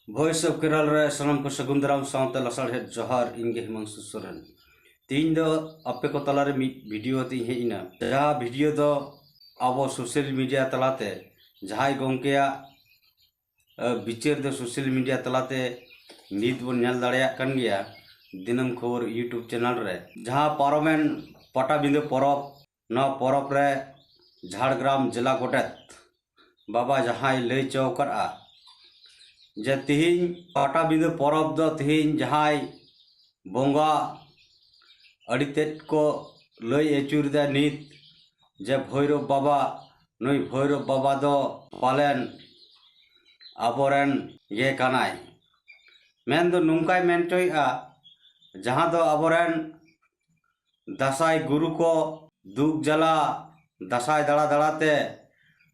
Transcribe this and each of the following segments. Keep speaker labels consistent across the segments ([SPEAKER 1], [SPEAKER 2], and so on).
[SPEAKER 1] Voice of Kerala रे सनम को सगुन दाराम साउंड लसाड़े जोहार इनगे हिमांशु सोरेन तीन दो आपे को तलारे वीडियो ती हेइना जहाँ वीडियो दो अब सोशल मीडिया तलाते जहां गोंकेया बिचार दो सोशल मीडिया तलाते नीत बन नेल दाड़ेया कन गया दिनम खबर यूट्यूब चैनल रे जहां पारोमेन पटाबिंदे परब न परब रे झाड़ग्राम जिला गोटेत बाबा जहां लई चौकरा जे तिहिं पटाबिंदे परब दो तिहिं जहां बोंगा अड़ी तेज को लई एचुर दे नीत जे भैरव बाबा नई भैरव बाबा दो पालेन आबोरेन ये कानाय मेन दो नुंकाय मेन चोया जहां दो आबोरेन दसाई गुरु को दुख जला दसाई दड़ा दड़ाते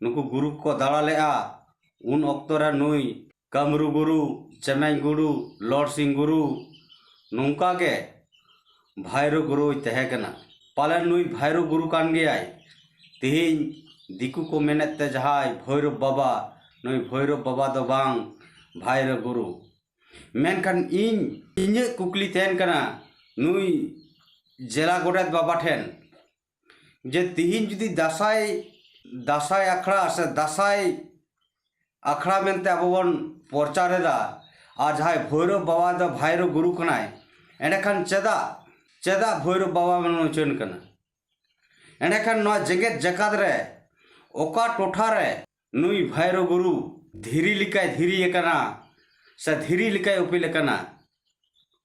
[SPEAKER 1] नुकु गुरु को दड़ा लेआ उन अक्तोरे नुई कमरू गुरु चमें गुरु लॉर्ड सिंह गुरु नुंका के भैरव गुरु तहेकना पाले नुई भैरव गुरु कान गयाय तिहिं दिकु को मेनेते जहाय भैरव बाबा नुई भैरव बाबा दो बांग भैरव गुरु मेनखान इnye कुकली तेन कना नुई जेला गोडेत बाबा ठेन जे तिहिं जुदी दासाई आखड़ा से दासाई आखड़ा मेनते आबोबन प्रचारेदा और जहां भैरव बाबा दो भैरव गुरु कनाय एंडेखान चेदा भैरव बाबा मन चेन कना एंडेखान नवा जगत जकात रे ओका टोठा रे नुई भैरव गुरु धीरी लिकाय धीरी एकना से धीरी लिकाय उपिल कना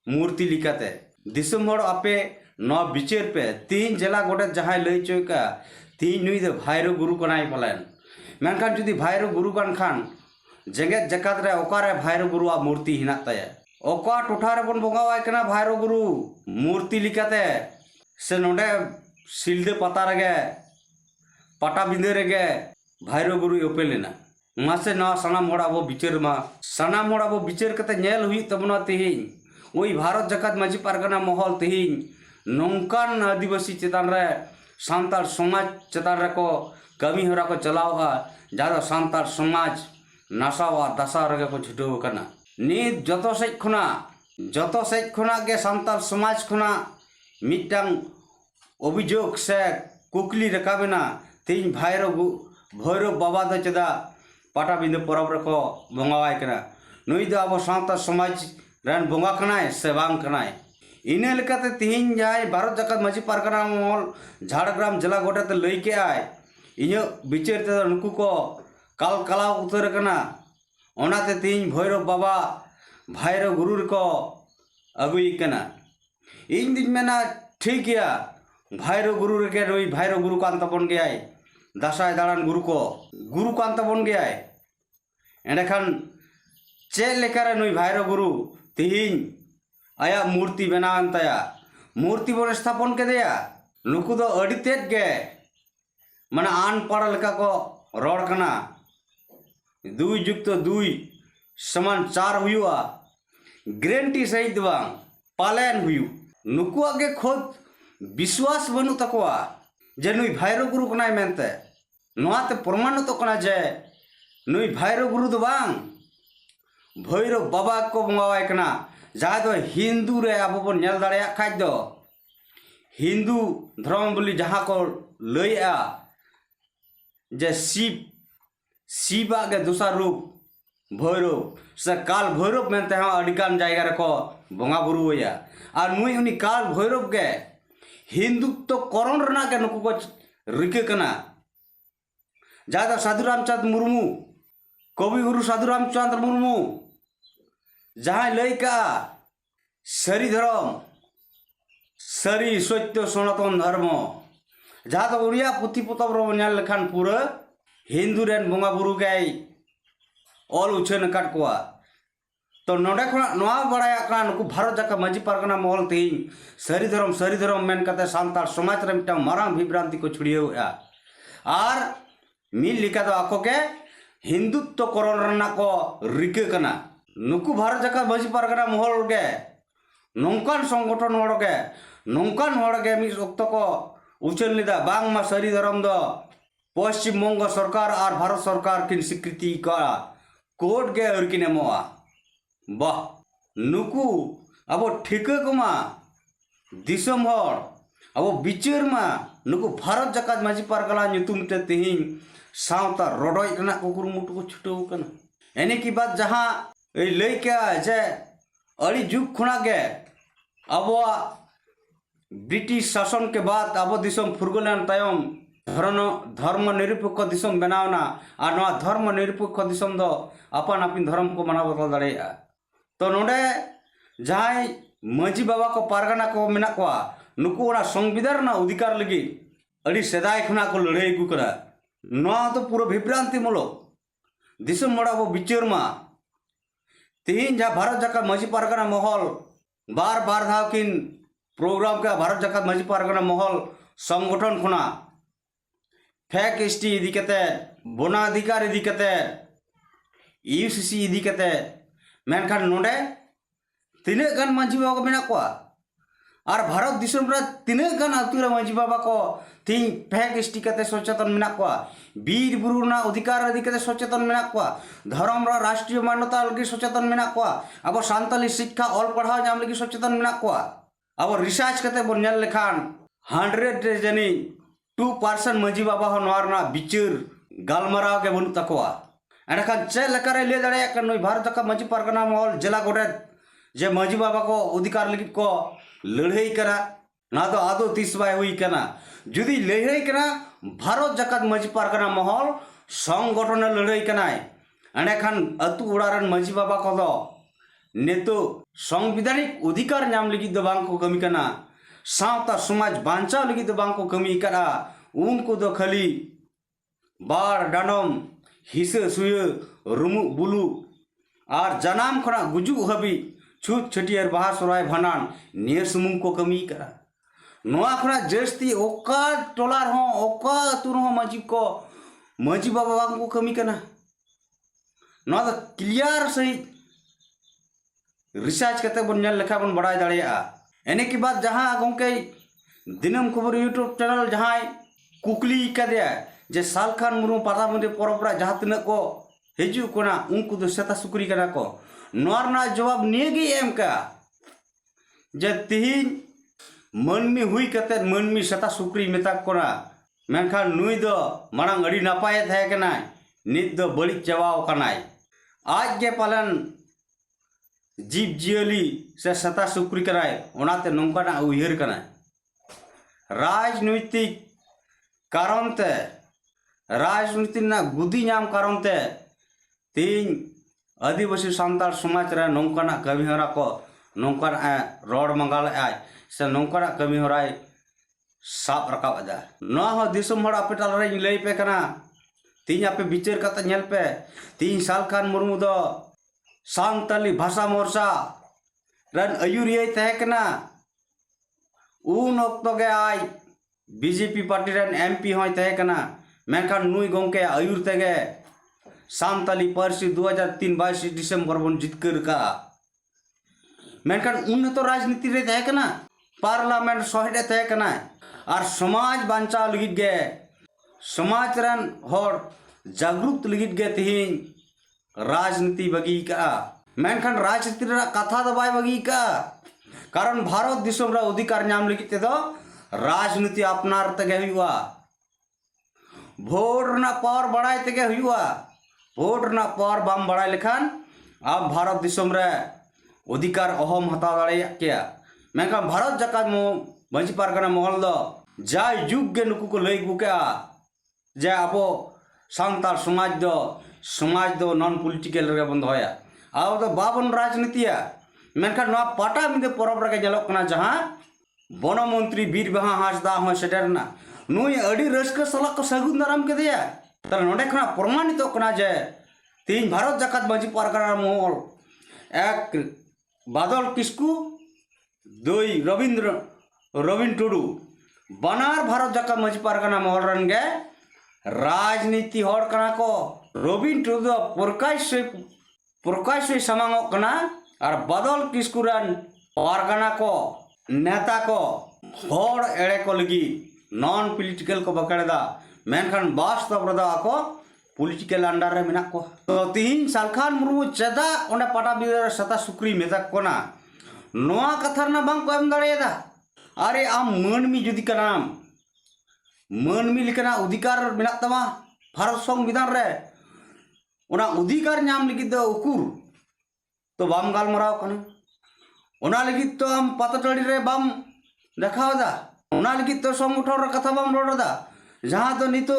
[SPEAKER 1] मूर्ति लिकाते दिसंबर आपे नवा बिचेर पे तीन जिला गोटे जहां लई चोका तीन नुई दो भैरव गुरु कनाय पलायन मेनखान जुदी भैरव गुरु कान खान जगत जकात रे ओकारे भैरव गुरु आ मूर्ति हिना ताया ओका टोठा रे बन बोंगावाय कना भैरव गुरु मूर्ति लिकाते से नोडे सिलदे पता रेगे पटाबिंदे रेगे भैरव गुरु ओपेलेना मासे ना सनाम होड़ आबो बिचार मा सनाम होड़ आबो बिचार कते नेल हुई तबना तिहिं ओई भारत जकात माजी पारगना महल तिहिं नोंकान आदिवासी चेतान रे सांताल समाज चेतान रे को कमी होरा को चलावा जादा सांताल समाज नासावा दशा रगे को छुटो कना नीत जतो सेज खुना के सांताल समाज खुना मिटांग अभियोग से कुकली रकाबेना तीन भैरव बाबा दो चेदा पटाबिंदे परब रको बोंगावाय कना नुई दो अब सांताल समाज रन बोंगा कनाय से बांग कनाय इने लेकाते तिहिं जाय भारत जकात माजी पारगना महल झाड़ग्राम जिला गोटेते लई के आय इᱧ बिचार ते नुकु को काल कला उतर कना ओनाते तिहिं भैरव बाबा भैरव गुरु को अगुई कना इन दिन मेना ठीक गया भैरव गुरु रे नुई भैरव गुरु कान तबन गयाय दसाई दाड़ान गुरु कान तबन गयाय एंडेखान चे लेकारे नुई भैरव गुरु तिहिं आया मूर्ति बनावन ताया मूर्ति बन स्थापन केदेया नुकु दो अड़ी तेज गे माने आन पढ़ा लेका को रोड कना दुई जुक्त दुई समान चार हुआ ग्रेंटी सहित बांग पालन हुयु नुकु आगे खुद विश्वास बनु तकवा जे नुई भैरव गुरु कनाय मेनते नोआते प्रमाण तो कना जे नुई भैरव गुरु दो बांग भैरव बाबा को बंगावाय कना जहां दो हिंदू रे आबो बन नेल दाड़ेया खाज दो हिंदू धर्म बोली जहां को लइया जे शिवा के दूसरा रूप भैरव से काल भैरव मेनते हाँ अडिकान जायगा रे को बोंगा बुरु होया और नुई उनी काल भैरव के हिंदुत्व करण रना के नुकु को रिके कना जादा साधु रामचंद्र मुर्मू कवि गुरु साधु रामचंद्र मुर्मू जहां लइका सरी धर्म सरी सत्य सनातन धर्म जहाँ तो उड़िया पुथी पोतब रो नेल लेखान पूरा हिंदू रेन बोंगा बुरु गई ऑल उछन काट कोआ तो नोडे खना नवा बड़ाया का नुकु भारत जाका माजी पारगना महल तिहिं सरी धर्म मेन कते सांताल समाज रे मिटा मारांग विभ्रांति को छुड़ियो और मिल लिखा दो आको के हिंदुत्व करण रना को रिके कना नुकु भारत जाका माजी पारगना महल गे नोंकान संगठन होड़ के नोंकान होड़ के मिस वक्त को उचन लेदा बांग मा सरी धर्म दो पश्चिम बंग सरकार और भारत सरकार की स्वीकृति का कोर्ट के और किने मोआ वाह नुकु अब ठिका कुमा दिसम हर अब बिचार मा नुकु भारत जाकात माजी पारगना नुतुम ते तिहिं सावता रोडोय रना को कुरुमुटु को छुटो कना एने की बात जहां लई क्या जे अड़ी जुग खुना के अब ब्रिटिश शासन के बाद अब दिसम फुरगुलन तायम धर्म निरपेक्ष दिसम बनावना और नवा धर्म निरपेक्ष दिसम दो अपन अपन धर्म को मना बदल दाड़ेया तो नोडे जहां माजी बाबा को पारगना को मेना को नुकु ओना संविधान ना अधिकार लगी अड़ी सेदाय खुना को लड़ाई गु करा नवा तो पूरा विभ्रांति मूलक दिसम मोड़ा वो बिचार मा तीन जा भारत जाका माजी पारगना महल बार बार धाव किन प्रोग्राम का भारत जाका माजी पारगना महल संगठन खुना फेक एसटी इदी कते बोना अधिकार इदी कते यूसीसी इदी कते मेनखान नोडे तिने गान माजी बाबा को मेना को और भारत दिसम रे तिने गान आतुरा माजी बाबा को तीन फेक एसटी कते सचेतन मेना को बीर बुरुना अधिकार इदी कते सचेतन मेना को धर्म रा राष्ट्रीय मान्यता लगी सचेतन मेना को अब सान्ताली शिक्षा ऑल पढ़ाव नाम लगी सचेतन मेना को अब रिसर्च कते बोन नेल लेखान 100 जनी 2% माजी बाबा हो नवारना बिचार गालमाराव के बनु तकवा एनखान चे लेकारे ले दाड़े का नई भारत का माजी पारगना महल जिला गोटेत जे माजी बाबा को अधिकार लगी को लड़ाई करा ना तो आदो तीस बाय हुई कना जुदी लड़ाई कना भारत जाकात माजी पारगना महल संगठन लड़ाई कना एनखान अतु उड़ारन माजी बाबा को दो नेतो संविधानिक अधिकार नाम लगी दो बांग को कमी कना सावता समाज बांचाव लगी दो बांग को कमी करा उनको दो खाली बार डानम हिसे सुय रुमु बुलु और जनाम खना गुजु हबी छूट छटियर बाहा सोराय भानान नियर सुमुंग को कमी करा नोआ खना जस्ती ओका टोलार हो ओका तुर हो माजी को माजी बाबा बांग को कमी कना नोआ तो क्लियर सही रिसर्च करते बन नेल लेखा बन बड़ाई दाड़ेया एने की बात जहां गोंके दिनम खबर यूट्यूब चैनल जहां कुकली कदे जे सालखान मुरु पाता मंदिर परपरा जहां तिना को हिजु कोना उनको दो सेता सुकरी कना को नोरना जवाब नेगी एम का जे तिहिन मनमी हुई कते मनमी सेता सुकरी मेता कोना मेनखान नुई दो मांग अड़ी नापाय थाय कना नित दो बड़ी चवाव कनाय आज के पालन जीव जियली से सता सुकरी कराय ओनाते नोंकाना उयहर कना राजनीतिक कारण ते राजनीति ना गुदी नाम कारण ते तीन आदिवासी सांताल समाज रे नोंकाना कमी हरा को नोंकाना रोड मंगाल आय से नोंकाना कमी हराय साप रकाब अदा नो हो दिसम हड़ आपे टाल रे लई पे कना तीन आपे बिचार कता नेल पे 3 साल खान मुर्मु दो सान्ताली भाषा मोर्चा रन अयुरिया तहकना उन ओक्तो के आय बीजेपी पार्टी रन एमपी होय तहकना मेनखान नुई गोंके अयुर तेगे सान्ताली पार्सी 2003 22 डिसेम्बर बन जितकर का मेनखान उन तो राजनीति रे तहकना पार्लियामेंट सोहेडे तहकना और समाज बांचा लगित गे समाज रन हर जागरूक लगित गे तिहिन राजनीति बगी का मेनखान राजनीति कथा दो बाय बगी का कारण भारत दिसम रा अधिकार नाम लगी ते दो राजनीति अपनार तगे हुआ वोट ना पावर बढ़ाई तगे हुआ वोट ना पावर बाम बढ़ाई लेखान अब भारत दिसम रे अधिकार अहम हता दाड़े क्या मेनखान भारत जाकात माजी पारगना महल दो जाय जुग गे नुकु को लई गुका जे आबो सांताल समाज दो नॉन पॉलिटिकल रे बंद होया आव तो बाबन राजनीतिया मेनखान नवा पाटा मिदे परब रे जेलक कना जहां वन मंत्री बीर बहा हासदा हो सेटरना नुई अडी रस्क सला को सगुन दाराम के दिया त नोडे खना प्रमाणित कना जे तीन भारत जाकात माजी पारगना महल एक बादल किस्कू दुई रविन टुडू बनार भारत जाकात माजी पारगना महल रन गे राजनीति हड़ कना को रविन टुडू प्रकाश से समांगो कना और बादल किस्कुरान पारगना को नेता को हड़ एड़े को लगी नॉन पॉलिटिकल को बकड़दा मेनखान वास्तव रदा को पॉलिटिकल अंडर रे मेना को तो तीन सालखान मुर्मू चेदा ओंडे पटाबिंदा सता सुक्री मेता कोना नोआ कथा ना बांग को एम दाड़ेदा अरे आम मानमी जुदी कनाम मानमी लेकना अधिकार मेना तमा भारत संविधान रे ओना अधिकार नाम लगी दो उकुर तो बाम गालमराव कना ओना लगी तो आम पाताटड़ी रे बाम देखावदा ओना लगी तो संगठन रे कथा बाम रोडदा जहां तो नितो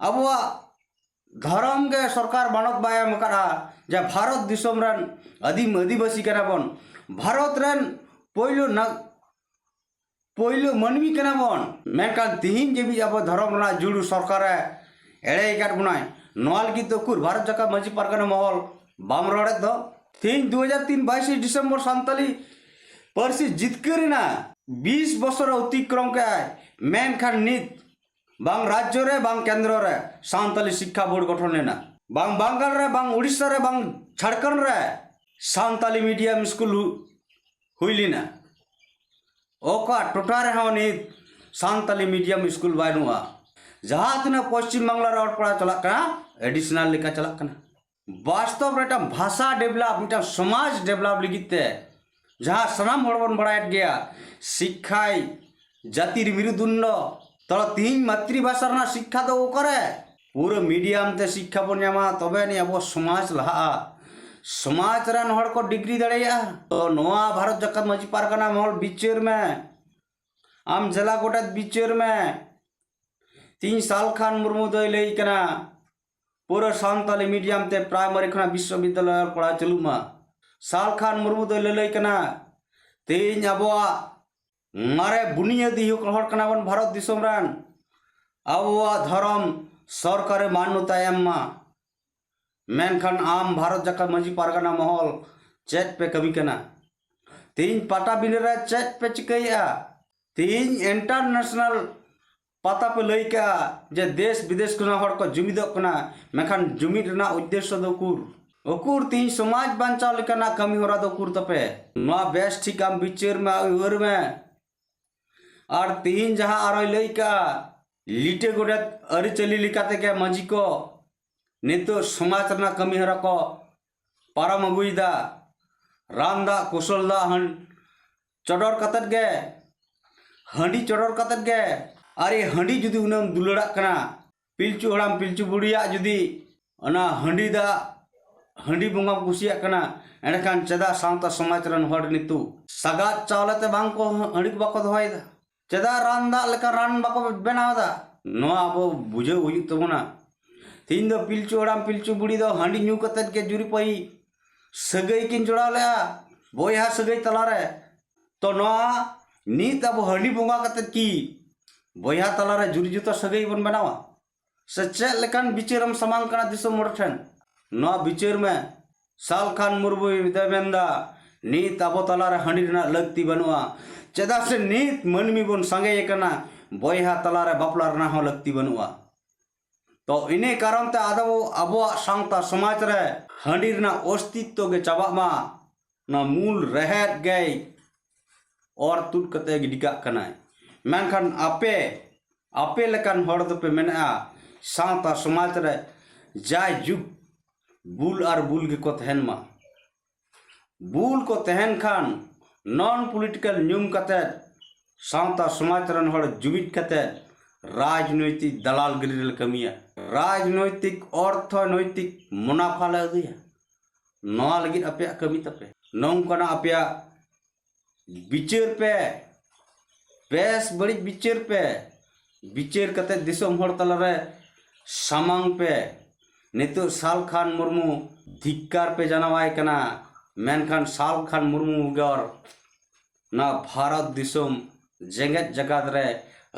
[SPEAKER 1] अबवा धर्म के सरकार मानक बायम करा जे भारत दिसम रन आदिम आदिवासी कना बन भारत रन पोइलो मानवी कना बन मेनकान तिहिन जेबी अब धर्म ना जुड़ू सरकार एड़े काट बनाय नोआल की तो कुर भारत जका मजी पारगना महल बाम रोडे दो तीन 2003 22 डिसेंबर सान्ताली परसी जितकरिना 20 बছর अतिक्रम के मेनखान नित बांग राज्य रे बांग केंद्र रे सान्ताली शिक्षा बोर्ड गठन लेना बांग बंगाल रे बांग उड़ीसा रे बांग झारखंड रे सान्ताली मीडियम स्कूल हुईलिना ओका टोटा रे हो नित सान्ताली मीडियम स्कूल बानुआ जहां तना पश्चिम बांग्ला रे पढ़ा चला कना एडिशनल लेका चला कना वास्तव रे भाषा डेवलप मिटा समाज डेवलप लिगिते जहां सनाम हड़बन बड़ायत गया शिक्षाई जातिर बिरुदुंड तला तीन मातृभाषा ना शिक्षा तो करे पूरा मीडियम ते शिक्षा बन जामा तबे नि अब समाज लहा समाज रन हड़ को डिग्री दड़ेया तो नोआ भारत जकत मजी पारगना महल बिचेर में आम जिला गोटा बिचेर में 3 साल खान मुर्मू दई लई कना पूरा सान्ताली मीडियम ते प्राइमरी खना विश्वविद्यालय पढ़ा चलुमा साल खान मुर्मू दई लई कना तीन अबवा मारे बुनियादी हड़ कना बन भारत दिसम रन अबवा धर्म सरकार मान्यता एम्मा मेनखान आम भारत जका मजी पारगना महल चेट पे कमी कना तीन पाटा बिनरा चेट पे चिकैया तीन इंटरनेशनल पाता पे लई का जे देश विदेश कना हड़ को जुमिद कना मेखान जुमिद ना उद्देश्य दो कुर तीन समाज बांचाव लेकना कमी होरा दो कुर तपे नोआ बेस ठीक आम बिचेर में उर में और तीन जहां आरो लई का लिटे गोडे अरि चली लिकाते के मजी को नितो समाज ना कमी हरा को पारम अगुईदा रामदा कुशलदा हन चडर कतत गे हंडी चडर कतत गे अरे हंडी जुदी उनम दुलड़ा कना पिलचु हड़ाम पिलचु बुढ़िया जुदी अना हंडी दा हंडी बंगा कुसिया कना एंडखान चेदा सावता समाज रन हड़ नितु सगात चावलते बांग को हंडी बाको दोहायदा चेदा रानदा लेका रान बाको बनावदा नो अब बुझे हुई तबना तीन दो पिलचु हड़ाम पिलचु बुढ़ी दो हंडी न्यू कतत के जुरी पई सगई किन जोड़ा लेआ बोया सगई तलारे तो नो नीत अब हंडी बंगा कतत की बोया तलारे जुरी जुता सगई बन बनावा सच्चे लेकान बिचेरम समांग कना दिसम मोरठन नो बिचेर में साल खान मुर्मू देवेंदा नीत अब तलारे हंडी ना लगती बनवा चेदा से नीत मनमी बन संगे कना बोया तलारे बापला ना हो लगती बनवा तो इने कारण ते आदो अबो सांगता समाज रे हंडी ना अस्तित्व के चाबा मा ना मूल रहत गई और तुट कते गिडिका कना मेनखान आपे लेकान हड़ दो पे मेना सांगता समाज रे जाय जुग बुल और बुल के को तहन मा बुल को तहन खान नॉन पॉलिटिकल न्यूम कते सांगता समाज रन हड़ जुमित कते राजनैतिक दलाल गिरिल कमिया राजनैतिक अर्थनैतिक मुनाफा लगिया नवा लगी अपे कमी तपे नौकना अपे बिचेर पे बेस बड़ी बिचेर पे बिचेर कते दिसम हड़ तलरे सामांग पे नितो साल खान मुर्मू धिक्कार पे जानवाय कना मेनखान साल खान मुर्मू गौर ना भारत दिसम जेंगत जगत रे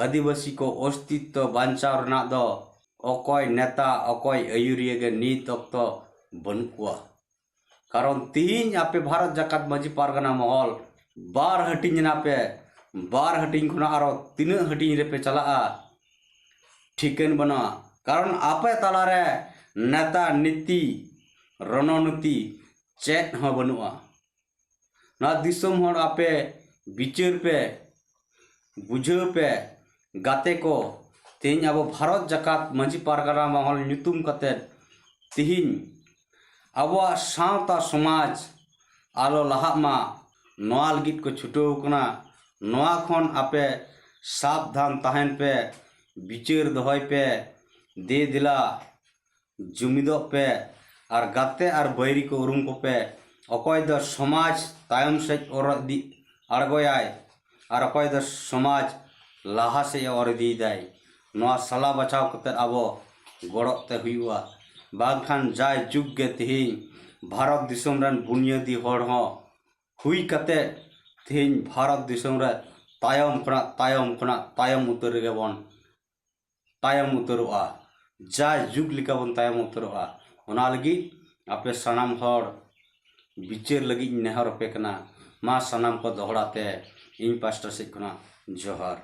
[SPEAKER 1] आदिवासी को अस्तित्व बांचाव ना दो अकय नेता अकय आयुरिया गे नीत तो बनुआ कारण तीन आपे भारत जगत मजी पारगना महल बार हटिंग ना पे बार हटिंग खुना आरो तीन हटिंग रे पे चला ठिकन बना कारण आपे तलारे नेता नीति रणनीति चेत हो बनुआ ना दिसम हड़ आपे बिचार पे बुझे पे गाते को तेहिं अब भारत जाकात मांझी पारगाना महल ᱧᱩᱛᱩᱢ कते तेहिं आबोआ सावता समाज आलो लाहाग मा नोआ लगित को छुटाव कना नोआ खन आपे सावधान तहन पे विचार दोहय पे दे दिला जुमिदो पे और गाते और बैरी को उरुम को पे अकय दो समाज तायम से और अड़गोयाय और अकय दो समाज लाहा से और दी दाय नोआ सला बचाव कते आबो गड़ते हुआ बांखान जाय जुग गे तेहिं भारत दिसम रन बुनियादी हड़ हो हुई कते तेहिं भारत दिसम रे तायम उतर गे बन तायम उतरोआ जाय जुग लिका बन तायम उतरोआ ओना लगी आपे सनाम हड़ विचार लगी नेहर पे कना मा सनाम को दोहड़ाते इन पास्टर से कना जोहार।